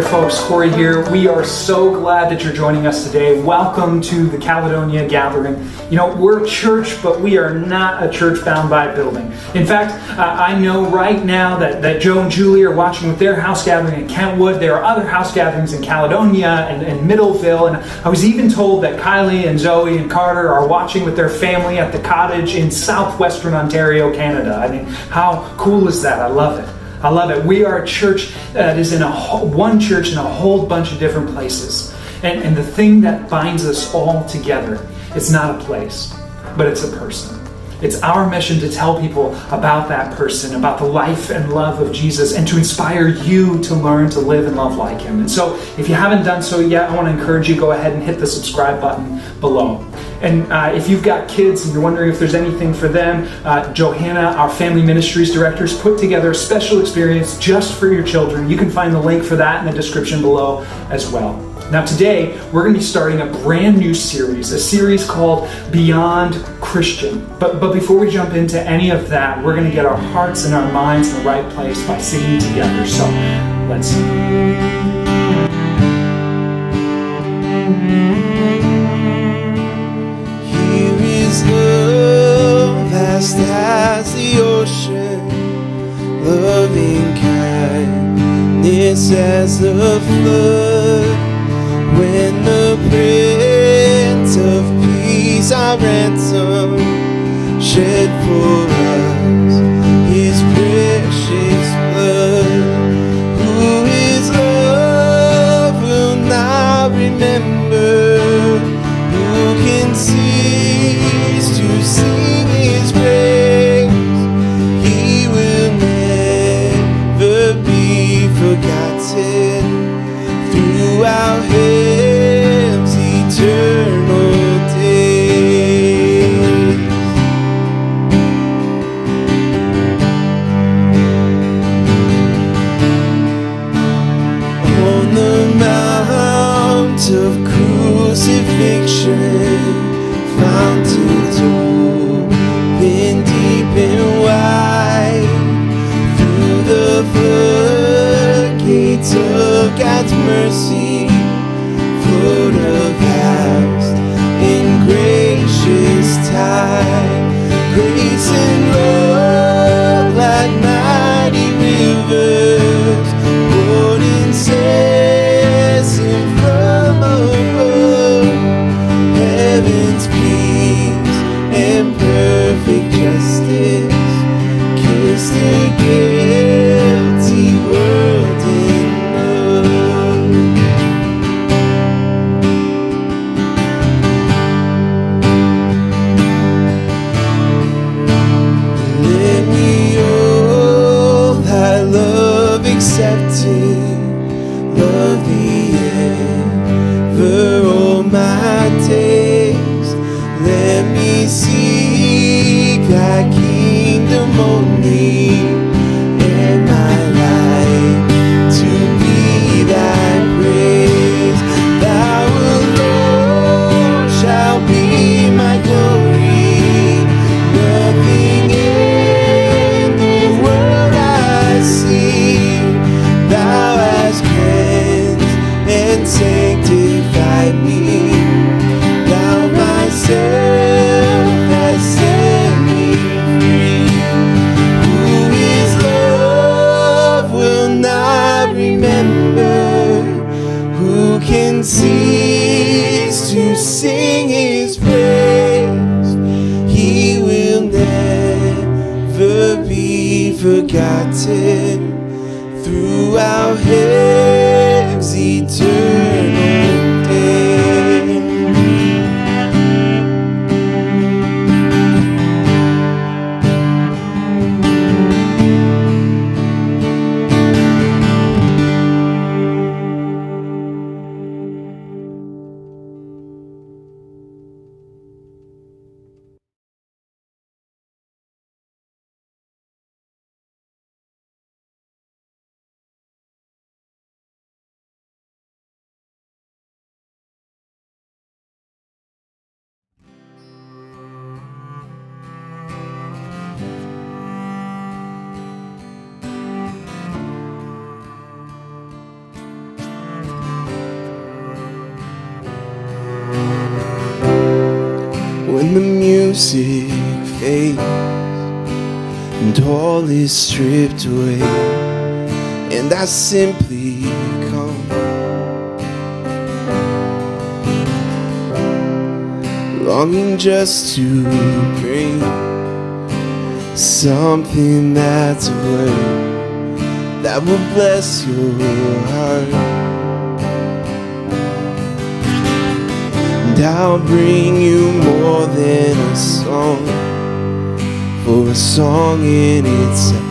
there, folks. Corey here. We are so glad that you're joining us today. Welcome to the Caledonia gathering. You know, we're a church, but we are not a church bound by a building. In fact, I know right now that Joe and Julie are watching with their house gathering in Kentwood. There are other house gatherings in Caledonia and Middleville. And I was even told that Kylie and Zoe and Carter are watching with their family at the cottage in southwestern Ontario, Canada. I mean, how cool is that? I love it. I love it. We are a church that is in one church in a whole bunch of different places. And the thing that binds us all together, it's not a place, but it's a person. It's our mission to tell people about that person, about the life and love of Jesus, and to inspire you to learn to live and love like Him. And so, if you haven't done so yet, I want to encourage you, go ahead and hit the subscribe button below. And if you've got kids and you're wondering if there's anything for them, Johanna, our family ministries director, has put together a special experience just for your children. You can find the link for that in the description below as well. Now today, we're going to be starting a brand new series, a series called Beyond Christian. But before we jump into any of that, we're going to get our hearts and our minds in the right place by singing together. So let's sing. Here is love, vast as the ocean, loving kindness as the flood. When the Prince of Peace, our ransom, shed for us His precious blood. Who is love will not remember. Who can cease to sing His praise? He will never be forgotten throughout His eternal days. On the mount of crucifixion, fountains open deep and wide, through the floodgates of God's mercy, flowed a vast and gracious tide. Grace and love like mighty rivers, poured incessant from above. Heaven's peace and perfect justice kiss the guilty world in love. Let me all thy love accepting, love thee ever all my days. Let me seek thy kingdom only, and my life to be thy praise. Thou alone shall be my glory, nothing in the world I see. Thou hast cleansed and sanctified me. Thou myself hast set me free. Who is love will not remember. Who can cease to sing His praise? He will never be forgotten throughout His eternal music fades and all is stripped away, and I simply come, longing just to bring something that's a word that will bless your heart. And I'll bring you more than a song, for a song in itself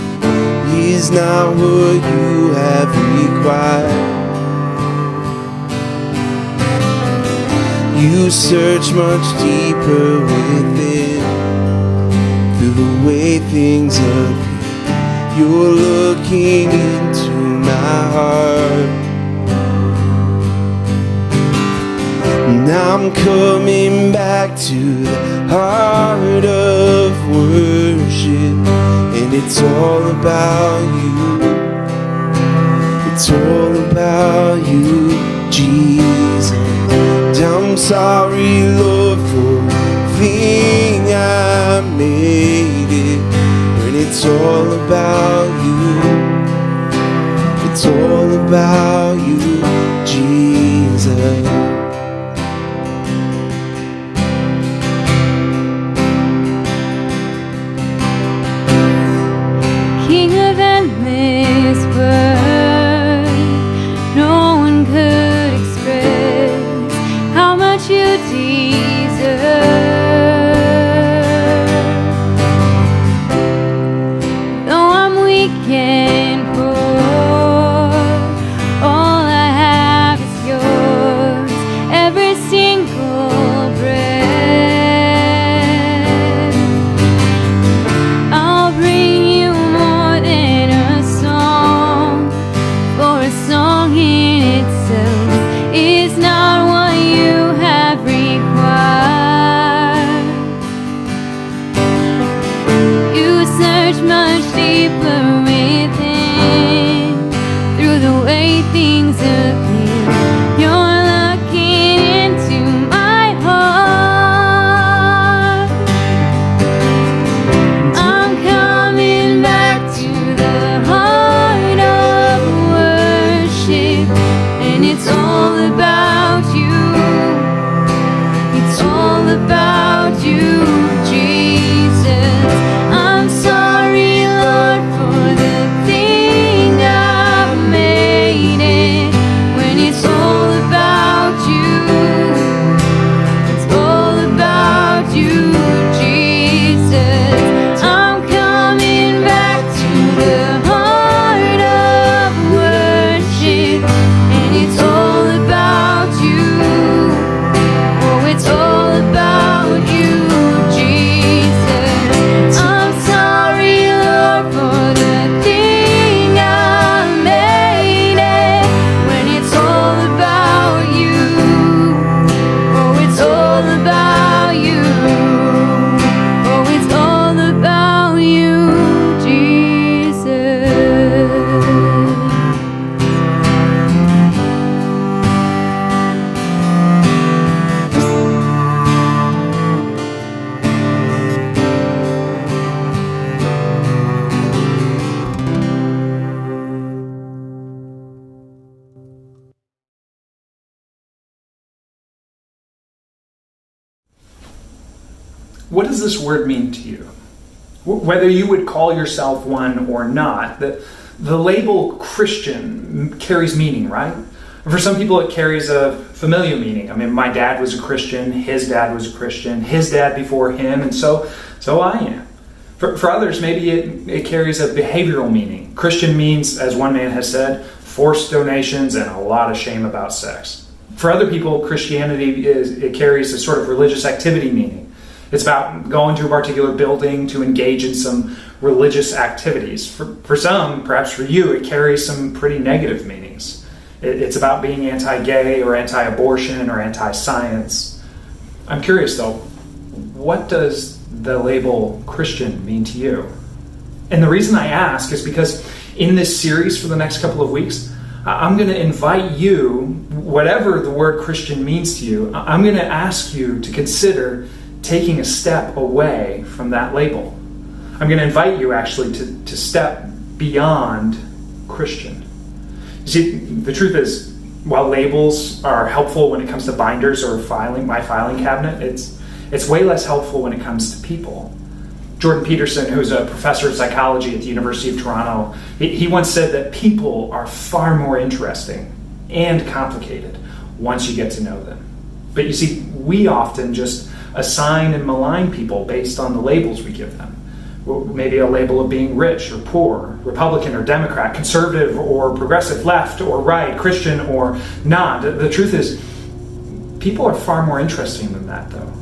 is not what you have required. You search much deeper within, through the way things appear. You're looking into my heart. Now I'm coming back to the heart of worship, and it's all about you. It's all about you, Jesus. I'm sorry, Lord, for the thing I made it, when it's all about you. It's all about you, Jesus. What does this word mean to you? Whether you would call yourself one or not, the label Christian carries meaning, right? For some people it carries a familiar meaning. I mean, my dad was a Christian, his dad was a Christian, his dad before him, and so I am. For others, maybe it carries a behavioral meaning. Christian means, as one man has said, forced donations and a lot of shame about sex. For other people, Christianity carries a sort of religious activity meaning. It's about going to a particular building to engage in some religious activities. For some, perhaps for you, it carries some pretty negative meanings. It's about being anti-gay or anti-abortion or anti-science. I'm curious though, what does the label Christian mean to you? And the reason I ask is because in this series for the next couple of weeks, I'm going to invite you, whatever the word Christian means to you, I'm going to ask you to consider taking a step away from that label. I'm going to invite you actually to step beyond Christian. You see, the truth is, while labels are helpful when it comes to binders or my filing cabinet, it's way less helpful when it comes to people. Jordan Peterson, who's a professor of psychology at the University of Toronto, he once said that people are far more interesting and complicated once you get to know them. But you see, we often just assign and malign people based on the labels we give them. Maybe a label of being rich or poor, Republican or Democrat, conservative or progressive, left or right, Christian or not. The truth is, people are far more interesting than that, though.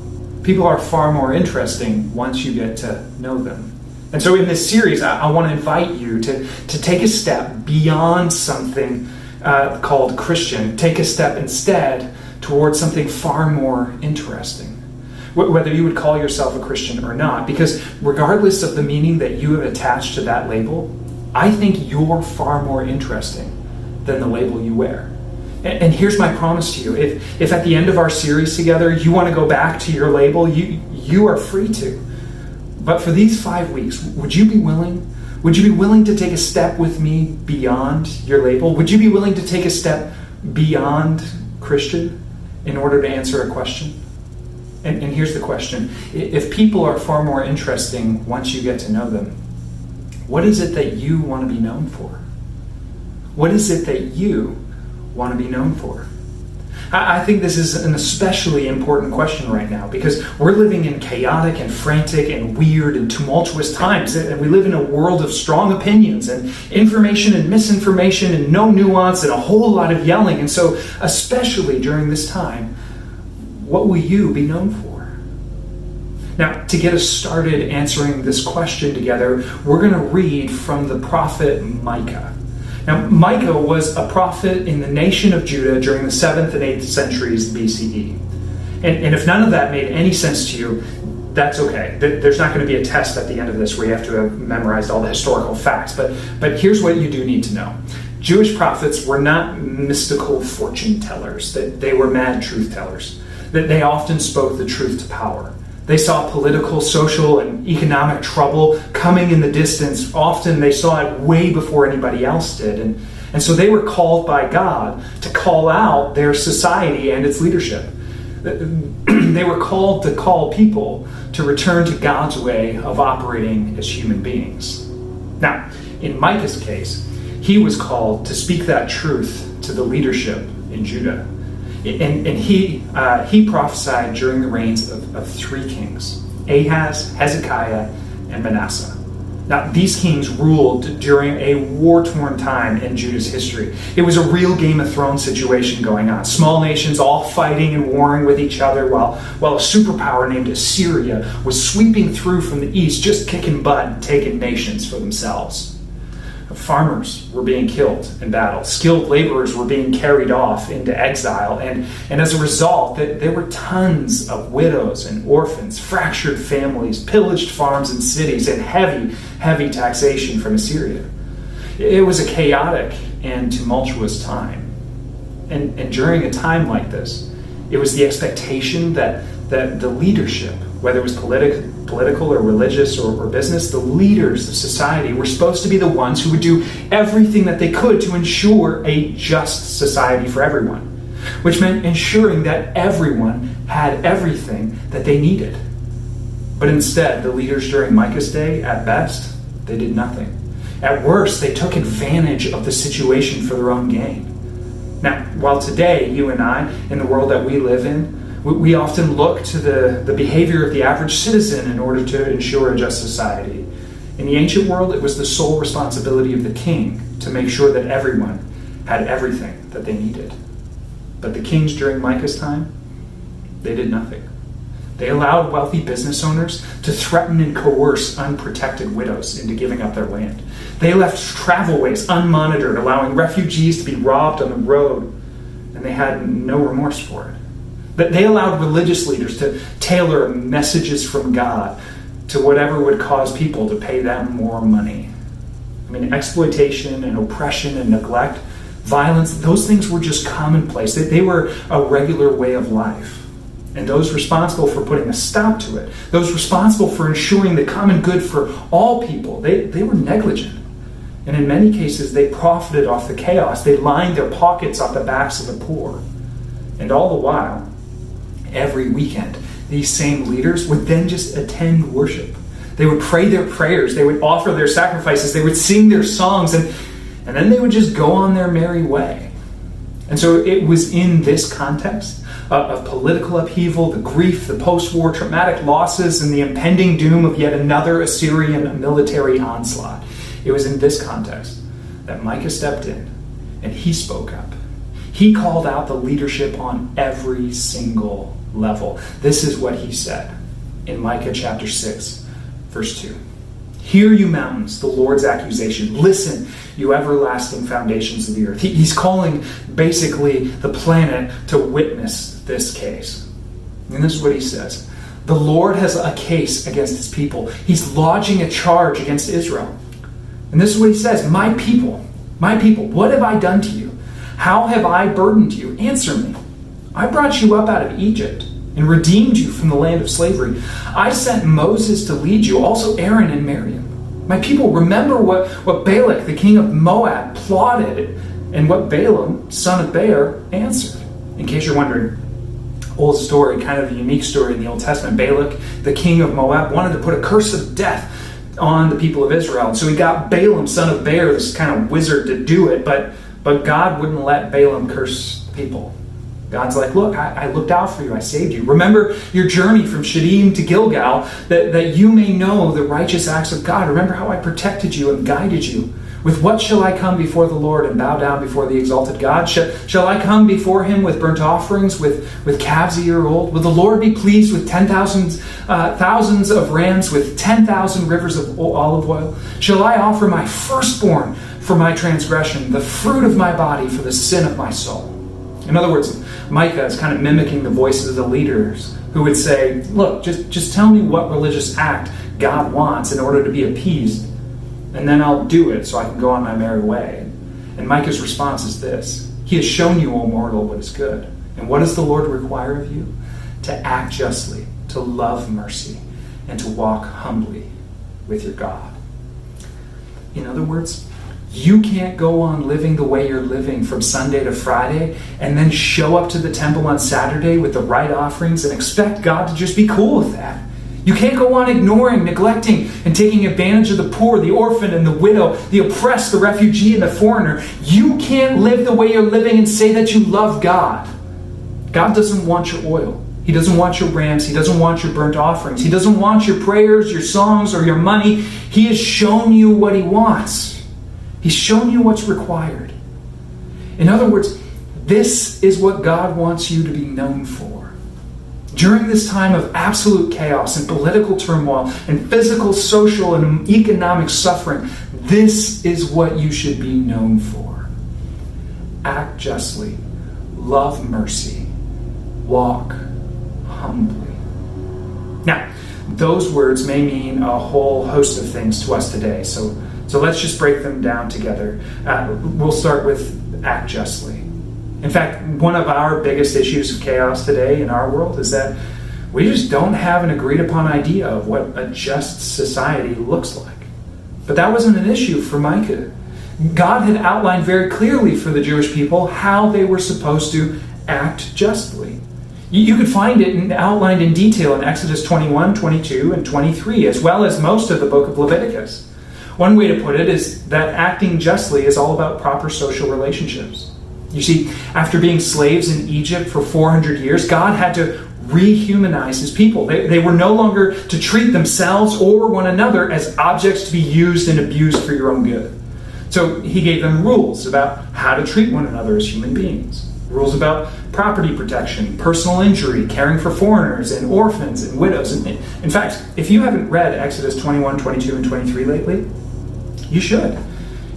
People are far more interesting once you get to know them. And so in this series, I want to invite you to take a step beyond something called Christian. Take a step instead towards something far more interesting. Whether you would call yourself a Christian or not, because regardless of the meaning that you have attached to that label, I think you're far more interesting than the label you wear. And here's my promise to you. If at the end of our series together, you want to go back to your label, you are free to. But for these 5 weeks, would you be willing? Would you be willing to take a step with me beyond your label? Would you be willing to take a step beyond Christian in order to answer a question? And here's the question. If people are far more interesting once you get to know them, what is it that you want to be known for? What is it that you want to be known for? I think this is an especially important question right now because we're living in chaotic and frantic and weird and tumultuous times, and we live in a world of strong opinions and information and misinformation and no nuance and a whole lot of yelling. And so, especially during this time, what will you be known for? Now, to get us started answering this question together, we're going to read from the Prophet Micah. Now, Micah was a prophet in the nation of Judah during the 7th and 8th centuries BCE. And if none of that made any sense to you, that's okay. There's not going to be a test at the end of this where you have to have memorized all the historical facts. But here's what you do need to know. Jewish prophets were not mystical fortune tellers. They were mad truth tellers. That they often spoke the truth to power. They saw political, social, and economic trouble coming in the distance. Often they saw it way before anybody else did. And so they were called by God to call out their society and its leadership. They were called to call people to return to God's way of operating as human beings. Now, in Micah's case, he was called to speak that truth to the leadership in Judah. And he prophesied during the reigns of 3 kings, Ahaz, Hezekiah, and Manasseh. Now, these kings ruled during a war-torn time in Judah's history. It was a real Game of Thrones situation going on. Small nations all fighting and warring with each other while a superpower named Assyria was sweeping through from the east, just kicking butt and taking nations for themselves. Farmers were being killed in battle. Skilled laborers were being carried off into exile. And as a result, there were tons of widows and orphans, fractured families, pillaged farms and cities, and heavy taxation from Assyria. It was a chaotic and tumultuous time. And during a time like this, it was the expectation that the leadership, whether it was political or religious or business, the leaders of society were supposed to be the ones who would do everything that they could to ensure a just society for everyone, which meant ensuring that everyone had everything that they needed. But instead, the leaders during Micah's day, at best, they did nothing. At worst, they took advantage of the situation for their own gain. Now, while today, you and I, in the world that we live in, we often look to the behavior of the average citizen in order to ensure a just society. In the ancient world, it was the sole responsibility of the king to make sure that everyone had everything that they needed. But the kings during Micah's time, they did nothing. They allowed wealthy business owners to threaten and coerce unprotected widows into giving up their land. They left travelways unmonitored, allowing refugees to be robbed on the road, and they had no remorse for it. But they allowed religious leaders to tailor messages from God to whatever would cause people to pay them more money. I mean, exploitation and oppression and neglect, violence, those things were just commonplace. They were a regular way of life. And those responsible for putting a stop to it, those responsible for ensuring the common good for all people, they were negligent. And in many cases, they profited off the chaos. They lined their pockets off the backs of the poor. And all the while, every weekend, these same leaders would then just attend worship. They would pray their prayers. They would offer their sacrifices. They would sing their songs. And then they would just go on their merry way. And so it was in this context of political upheaval, the grief, the post-war traumatic losses, and the impending doom of yet another Assyrian military onslaught. It was in this context that Micah stepped in and he spoke up. He called out the leadership on every single level. This is what he said in Micah chapter 6, verse 2. Hear, you mountains, the Lord's accusation. Listen, you everlasting foundations of the earth. He's calling basically the planet to witness this case. And this is what he says. The Lord has a case against his people. He's lodging a charge against Israel. And this is what he says. My people, what have I done to you? How have I burdened you? Answer me. I brought you up out of Egypt and redeemed you from the land of slavery. I sent Moses to lead you, also Aaron and Miriam. My people, remember what Balak, the king of Moab, plotted and what Balaam, son of Beor, answered. In case you're wondering, old story, kind of a unique story in the Old Testament. Balak, the king of Moab, wanted to put a curse of death on the people of Israel. And so he got Balaam, son of Beor, this kind of wizard, to do it, but God wouldn't let Balaam curse the people. God's like, look, I looked out for you, I saved you. Remember your journey from Shittim to Gilgal, that you may know the righteous acts of God. Remember how I protected you and guided you. With what shall I come before the Lord and bow down before the exalted God? Shall I come before him with burnt offerings, with calves a year old? Will the Lord be pleased with thousands of rams, with 10,000 rivers of olive oil? Shall I offer my firstborn for my transgression, the fruit of my body for the sin of my soul? In other words, Micah is kind of mimicking the voices of the leaders who would say, look, just tell me what religious act God wants in order to be appeased, and then I'll do it so I can go on my merry way. And Micah's response is this. He has shown you, O mortal, what is good. And what does the Lord require of you? To act justly, to love mercy, and to walk humbly with your God. In other words, you can't go on living the way you're living from Sunday to Friday and then show up to the temple on Saturday with the right offerings and expect God to just be cool with that. You can't go on ignoring, neglecting, and taking advantage of the poor, the orphan, and the widow, the oppressed, the refugee, and the foreigner. You can't live the way you're living and say that you love God. God doesn't want your oil. He doesn't want your rams. He doesn't want your burnt offerings. He doesn't want your prayers, your songs, or your money. He has shown you what he wants. He's shown you what's required. In other words, this is what God wants you to be known for. During this time of absolute chaos and political turmoil and physical, social, and economic suffering, this is what you should be known for. Act justly, love mercy, walk humbly. Now, those words may mean a whole host of things to us today, so let's just break them down together. We'll start with act justly. In fact, one of our biggest issues of chaos today in our world is that we just don't have an agreed upon idea of what a just society looks like. But that wasn't an issue for Micah. God had outlined very clearly for the Jewish people how they were supposed to act justly. You could find it outlined in detail in Exodus 21, 22, and 23, as well as most of the book of Leviticus. One way to put it is that acting justly is all about proper social relationships. You see, after being slaves in Egypt for 400 years, God had to rehumanize his people. They were no longer to treat themselves or one another as objects to be used and abused for your own good. So he gave them rules about how to treat one another as human beings. Rules about property protection, personal injury, caring for foreigners and orphans and widows. In fact, if you haven't read Exodus 21, 22, and 23 lately, you should.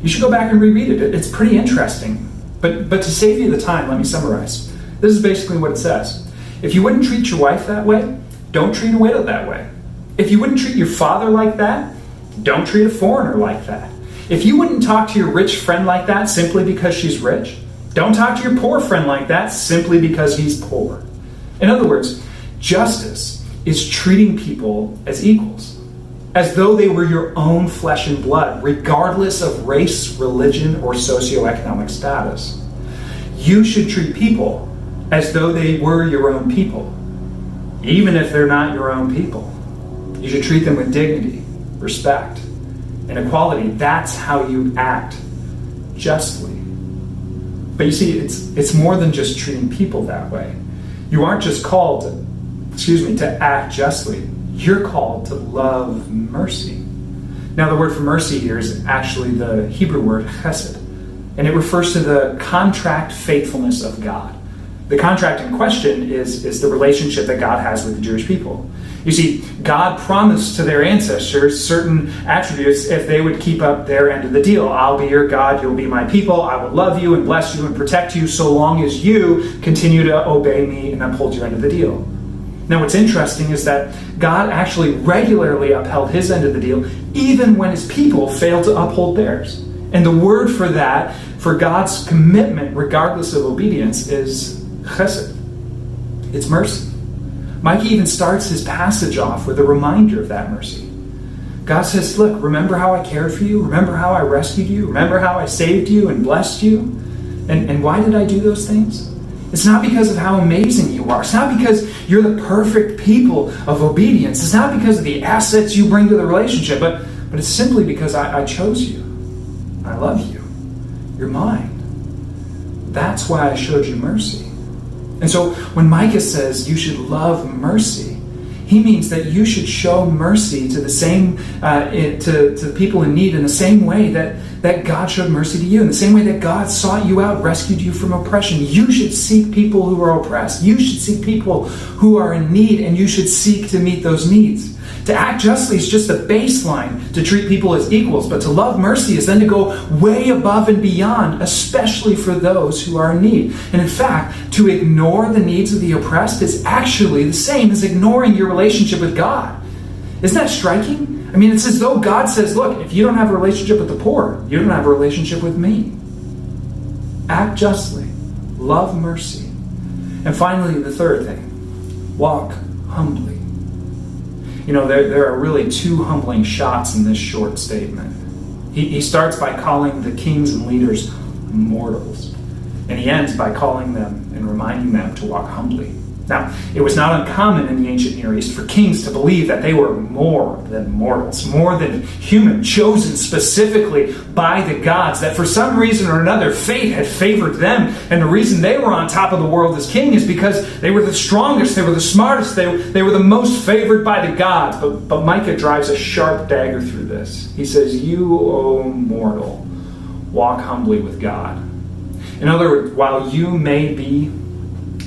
You should go back and reread it. It's pretty interesting. But to save you the time, let me summarize. This is basically what it says. If you wouldn't treat your wife that way, don't treat a widow that way. If you wouldn't treat your father like that, don't treat a foreigner like that. If you wouldn't talk to your rich friend like that simply because she's rich, don't talk to your poor friend like that simply because he's poor. In other words, Justice is treating people as equals, as though they were your own flesh and blood, regardless of race, religion, or socioeconomic status. You should treat people as though they were your own people, even if they're not your own people. You should treat them with dignity, respect, and equality. That's how you act justly. But you see, it's more than just treating people that way. You aren't just called to act justly. You're called to love mercy. Now, the word for mercy here is actually the Hebrew word chesed, and it refers to the contract faithfulness of God. The contract in question is the relationship that God has with the Jewish people. You see, God promised to their ancestors certain attributes if they would keep up their end of the deal. I'll be your God, you'll be my people, I will love you and bless you and protect you so long as you continue to obey me and uphold your end of the deal. Now, what's interesting is that God actually regularly upheld his end of the deal, even when his people failed to uphold theirs. And the word for that, for God's commitment, regardless of obedience, is chesed. It's mercy. Micah even starts his passage off with a reminder of that mercy. God says, look, remember how I cared for you? Remember how I rescued you? Remember how I saved you and blessed you? And why did I do those things? It's not because of how amazing you are. It's not because you're the perfect people of obedience. It's not because of the assets you bring to the relationship, but it's simply because I chose you. I love you. You're mine. That's why I showed you mercy. And so when Micah says you should love mercy, he means that you should show mercy to the same to people in need in the same way that God showed mercy to you, in the same way that God sought you out, rescued you from oppression. You should seek people who are oppressed. You should seek people who are in need, and you should seek to meet those needs. To act justly is just the baseline to treat people as equals, but to love mercy is then to go way above and beyond, especially for those who are in need. And in fact, to ignore the needs of the oppressed is actually the same as ignoring your relationship with God. Isn't that striking? I mean, it's as though God says, look, if you don't have a relationship with the poor, you don't have a relationship with me. Act justly. Love mercy. And finally, the third thing, walk humbly. You know, there are really two humbling shots in this short statement. He starts by calling the kings and leaders mortals, and he ends by calling them and reminding them to walk humbly. Now, it was not uncommon in the ancient Near East for kings to believe that they were more than mortals, more than human, chosen specifically by the gods, that for some reason or another, fate had favored them, and the reason they were on top of the world as king is because they were the strongest, they were the smartest, they were the most favored by the gods. But Micah drives a sharp dagger through this. He says, you, O mortal, walk humbly with God. In other words, while you may be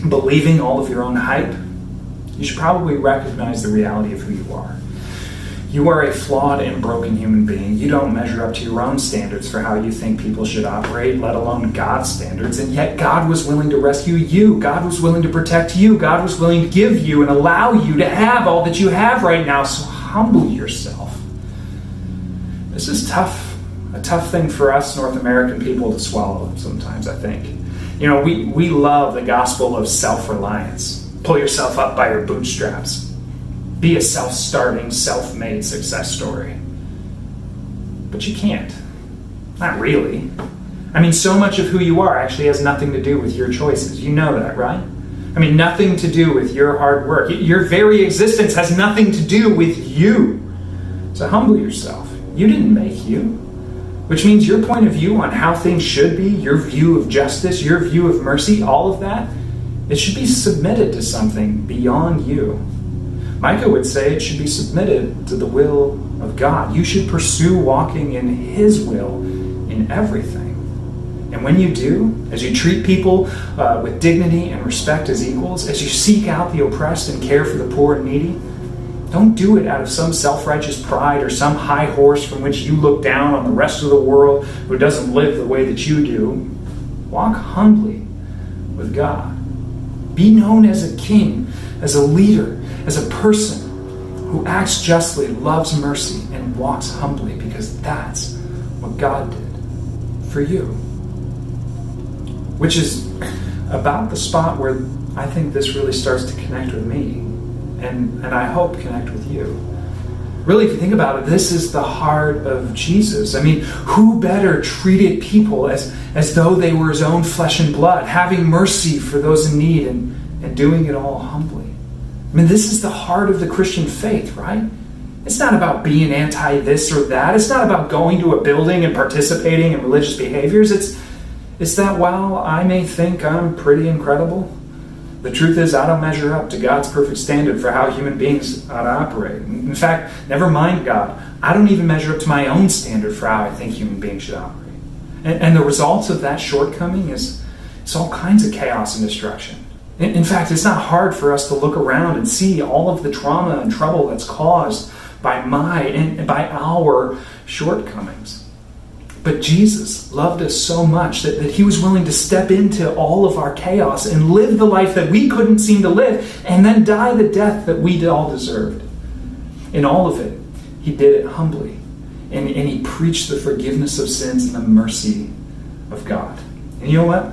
believing all of your own hype, you should probably recognize the reality of who you are. You are a flawed and broken human being. You don't measure up to your own standards for how you think people should operate, let alone God's standards. And yet God was willing to rescue you. God was willing to protect you. God was willing to give you and allow you to have all that you have right now. So humble yourself. This is tough. A tough thing for us North American people to swallow sometimes, I think. You know, we love the gospel of self-reliance. Pull yourself up by your bootstraps. Be a self-starting, self-made success story. But you can't. Not really. I mean, so much of who you are actually has nothing to do with your choices. You know that, right? I mean, nothing to do with your hard work. Your very existence has nothing to do with you. So humble yourself. You didn't make you. Which means your point of view on how things should be, your view of justice, your view of mercy, all of that, it should be submitted to something beyond you. Micah would say it should be submitted to the will of God. You should pursue walking in his will in everything. And when you do, as you treat people with dignity and respect as equals, as you seek out the oppressed and care for the poor and needy, don't do it out of some self-righteous pride or some high horse from which you look down on the rest of the world who doesn't live the way that you do. Walk humbly with God. Be known as a king, as a leader, as a person who acts justly, loves mercy, and walks humbly, because that's what God did for you. Which is about the spot where I think this really starts to connect with me. and I hope connect with you. Really, if you think about it, this is the heart of Jesus. I mean, who better treated people as though they were his own flesh and blood, having mercy for those in need and doing it all humbly. I mean, this is the heart of the Christian faith, right? It's not about being anti this or that. It's not about going to a building and participating in religious behaviors. It's that while I may think I'm pretty incredible, the truth is I don't measure up to God's perfect standard for how human beings ought to operate. In fact, never mind God, I don't even measure up to my own standard for how I think human beings should operate. And the results of that shortcoming is all kinds of chaos and destruction. In fact, it's not hard for us to look around and see all of the trauma and trouble that's caused by our shortcomings. But Jesus loved us so much that he was willing to step into all of our chaos and live the life that we couldn't seem to live, and then die the death that we all deserved. In all of it, he did it humbly. And he preached the forgiveness of sins and the mercy of God. And you know what?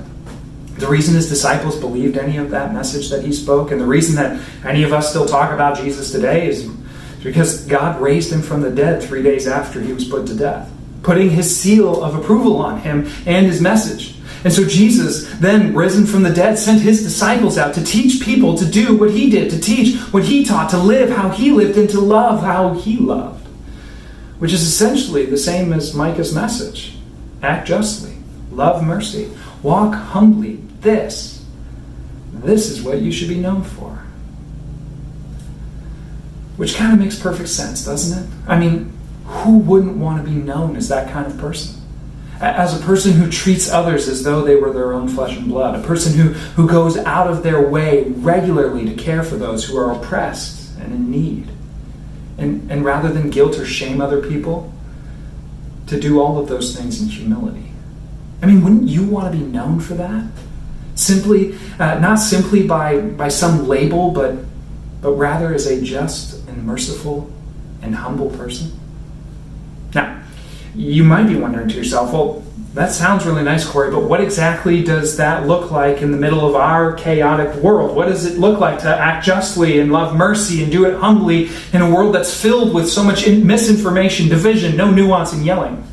The reason his disciples believed any of that message that he spoke, and the reason that any of us still talk about Jesus today, is because God raised him from the dead 3 days after he was put to death, putting his seal of approval on him and his message. And so Jesus, then risen from the dead, sent his disciples out to teach people to do what he did, to teach what he taught, to live how he lived, and to love how he loved. Which is essentially the same as Micah's message. Act justly, love mercy, walk humbly. This is what you should be known for. Which kind of makes perfect sense, doesn't it? I mean, who wouldn't want to be known as that kind of person? As a person who treats others as though they were their own flesh and blood. A person who goes out of their way regularly to care for those who are oppressed and in need. And rather than guilt or shame other people, to do all of those things in humility. I mean, wouldn't you want to be known for that? Not simply by some label, but rather as a just and merciful and humble person? Now, you might be wondering to yourself, well, that sounds really nice, Corey, but what exactly does that look like in the middle of our chaotic world? What does it look like to act justly and love mercy and do it humbly in a world that's filled with so much misinformation, division, no nuance, and yelling?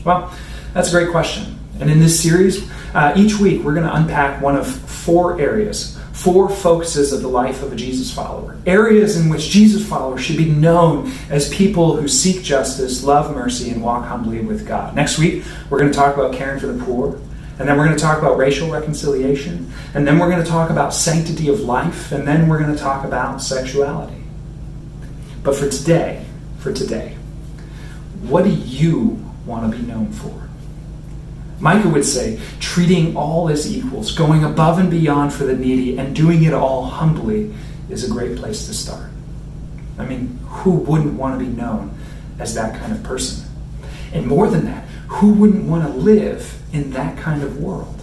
Well, that's a great question. And in this series, each week we're going to unpack one of 4 areas, 4 focuses of the life of a Jesus follower. Areas in which Jesus followers should be known as people who seek justice, love mercy, and walk humbly with God. Next week, we're going to talk about caring for the poor. And then we're going to talk about racial reconciliation. And then we're going to talk about sanctity of life. And then we're going to talk about sexuality. But for today, what do you want to be known for? Micah would say, treating all as equals, going above and beyond for the needy, and doing it all humbly is a great place to start. I mean, who wouldn't want to be known as that kind of person? And more than that, who wouldn't want to live in that kind of world?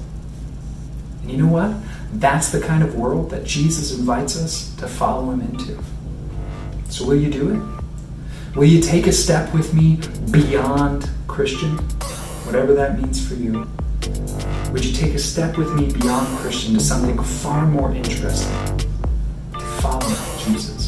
And you know what? That's the kind of world that Jesus invites us to follow him into. So will you do it? Will you take a step with me beyond Christian? Whatever that means for you. Would you take a step with me beyond Christian to something far more interesting? To follow Jesus.